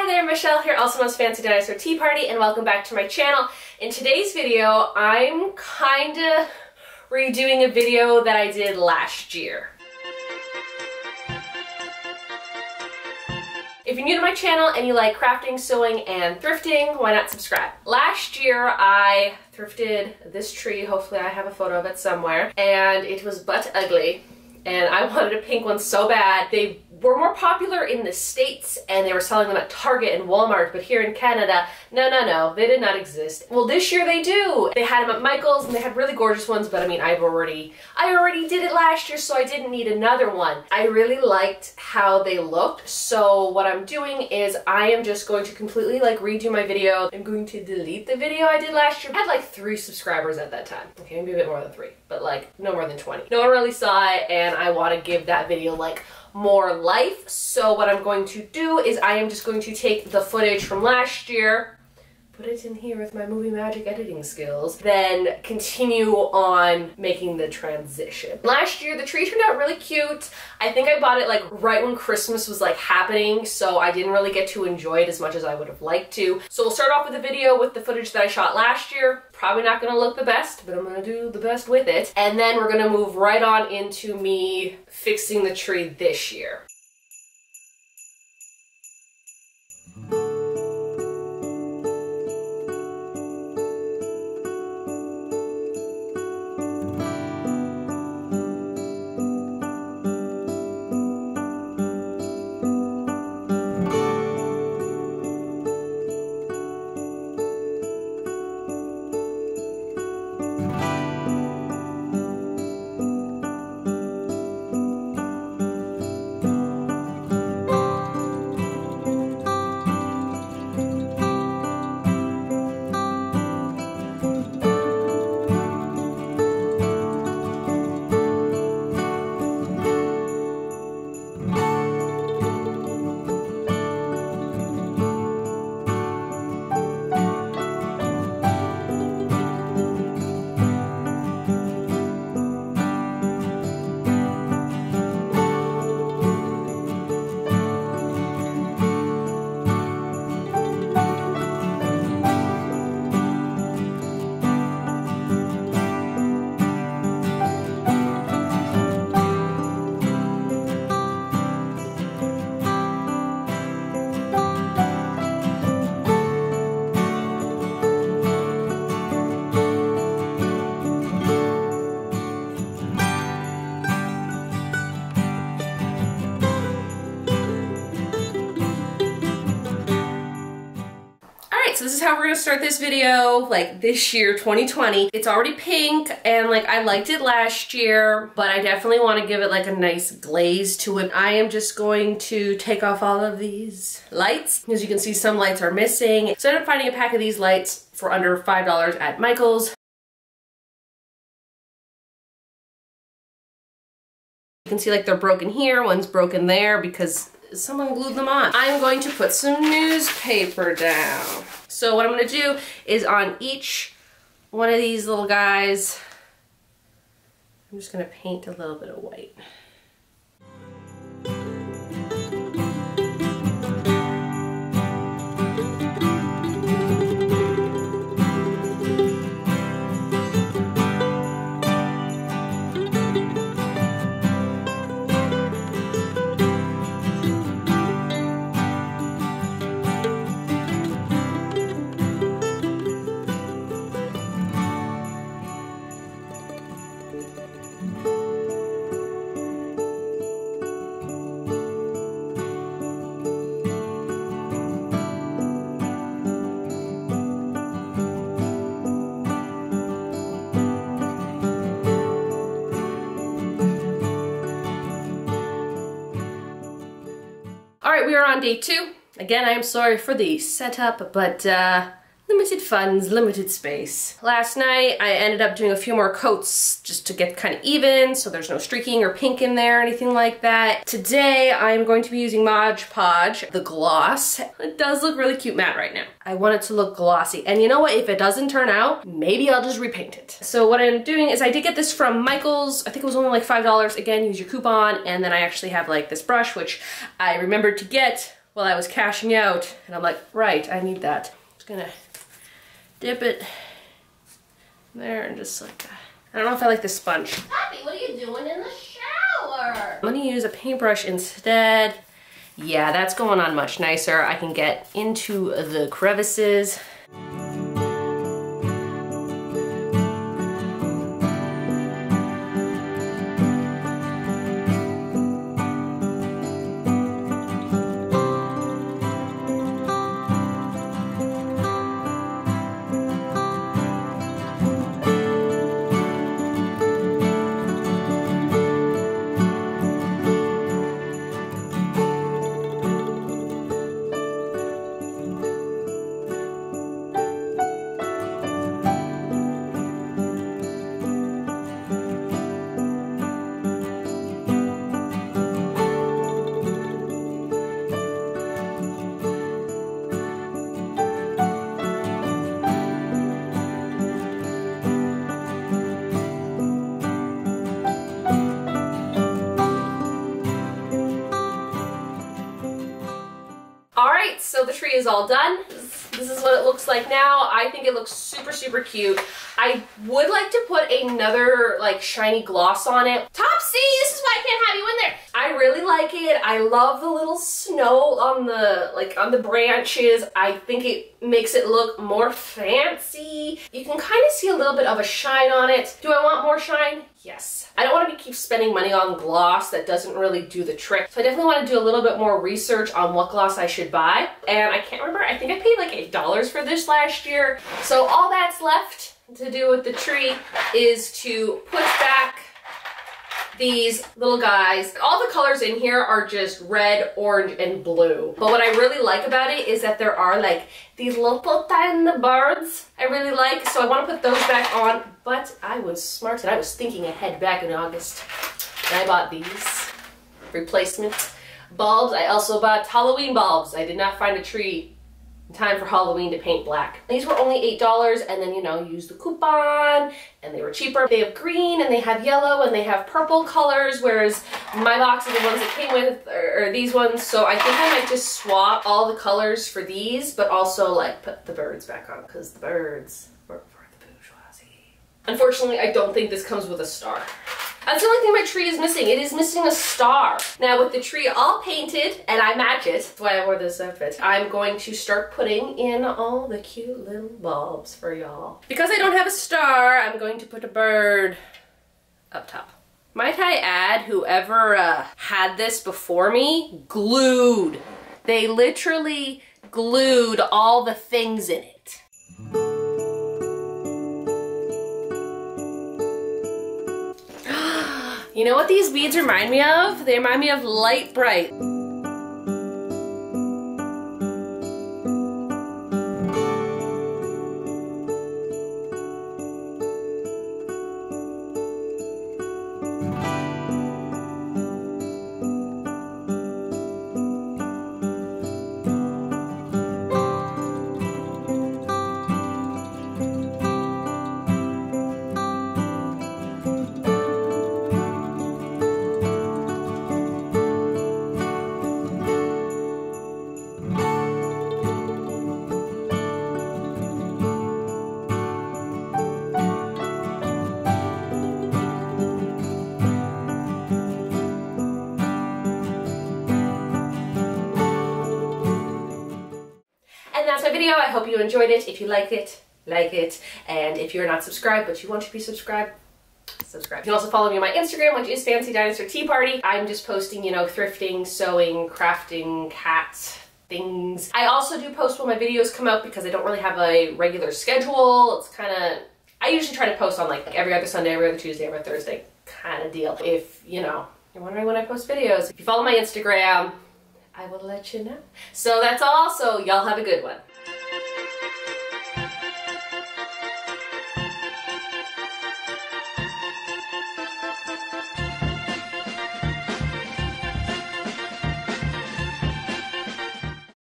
Hi there, Michelle here, also known as Fancy Dinosaur Tea Party, and welcome back to my channel. In today's video, I'm kinda redoing a video that I did last year. If you're new to my channel and you like crafting, sewing, and thrifting, why not subscribe? Last year, I thrifted this tree. Hopefully I have a photo of it somewhere. And it was butt ugly. And I wanted a pink one so bad. They were more popular in the States and they were selling them at Target and Walmart, but here in Canada, no, they did not exist. Well, this year they do. They had them at Michael's and they had really gorgeous ones, but I mean, I already did it last year, so I didn't need another one. I really liked how they looked, so what I'm doing is I am just going to completely like redo my video. I'm going to delete the video I did last year. I had like 3 subscribers at that time. Okay, maybe a bit more than 3, but like no more than 20. No one really saw it and I want to give that video like more life. So what I'm going to do is I am just going to take the footage from last year, put it in here with my movie magic editing skills, then continue on making the transition. Last year the tree turned out really cute. I think I bought it like right when Christmas was like happening, so I didn't really get to enjoy it as much as I would have liked to. So we'll start off with a video with the footage that I shot last year. Probably not gonna look the best, but I'm gonna do the best with it. And then we're gonna move right on into me fixing the tree this year. So this is how we're gonna start this video, like this year, 2020. It's already pink and like I liked it last year, but I definitely want to give it like a nice glaze to it. I am just going to take off all of these lights. As you can see, some lights are missing. So I ended up finding a pack of these lights for under $5 at Michael's. You can see like they're broken here, one's broken there because someone glued them on. I'm going to put some newspaper down. So what I'm going to do is on each one of these little guys, I'm just going to paint a little bit of white. Alright, we are on day 2. Again, I am sorry for the setup, but limited funds, limited space. Last night, I ended up doing a few more coats just to get kind of even, so there's no streaking or pink in there or anything like that. Today, I'm going to be using Mod Podge, the gloss. It does look really cute matte right now. I want it to look glossy, and you know what? If it doesn't turn out, maybe I'll just repaint it. So what I'm doing is I did get this from Michael's. I think it was only like $5. Again, use your coupon, and then I actually have like this brush, which I remembered to get while I was cashing out. And I'm like, right, I need that. Just gonna dip it there and just like that. I don't know if I like the sponge. Happy, what are you doing in the shower? I'm gonna use a paintbrush instead. Yeah, that's going on much nicer. I can get into the crevices. So the tree is all done. This is what it looks like now. I think it looks super, super cute. I would like to put another like shiny gloss on it. Topsy, this is why I can't have you in there. I really like it. I love the little snow on the branches. I think it makes it look more fancy. You can kind of see a little bit of a shine on it. Do I want more shine? Yes. I don't want to keep spending money on gloss that doesn't really do the trick. So I definitely want to do a little bit more research on what gloss I should buy. And I can't remember, I think I paid like $8 for this last year. So all that's left to do with the tree is to put back these little guys. All the colors in here are just red, orange, and blue. But what I really like about it is that there are like these little tiny birds I really like. So I want to put those back on. But I was smart and I was thinking ahead back in August. And I bought these replacement bulbs. I also bought Halloween bulbs. I did not find a tree in time for Halloween to paint black. These were only $8, and then, you know, use the coupon, and they were cheaper. They have green, and they have yellow, and they have purple colors, whereas my box of the ones that came with are these ones. So I think I might just swap all the colors for these, but also like put the birds back on, because the birds work for the bourgeoisie. Unfortunately, I don't think this comes with a star. That's the only thing my tree is missing. It is missing a star. Now with the tree all painted, and I match it, that's why I wore this outfit, I'm going to start putting in all the cute little bulbs for y'all. Because I don't have a star, I'm going to put a bird up top. Might I add, whoever had this before me, glued. They literally glued all the things in it. You know what these beads remind me of? They remind me of Light Bright. That's my video. I hope you enjoyed it. If you like it, like it. And if you're not subscribed, but you want to be subscribed, subscribe. You can also follow me on my Instagram, which is fancydinotparty. I'm just posting, you know, thrifting, sewing, crafting, cats, things. I also do post when my videos come out because I don't really have a regular schedule. It's kind of, I usually try to post on like every other Sunday, every other Tuesday, every other Thursday kind of deal. If, you know, you're wondering when I post videos, if you follow my Instagram, I will let you know. So that's all. So y'all have a good one.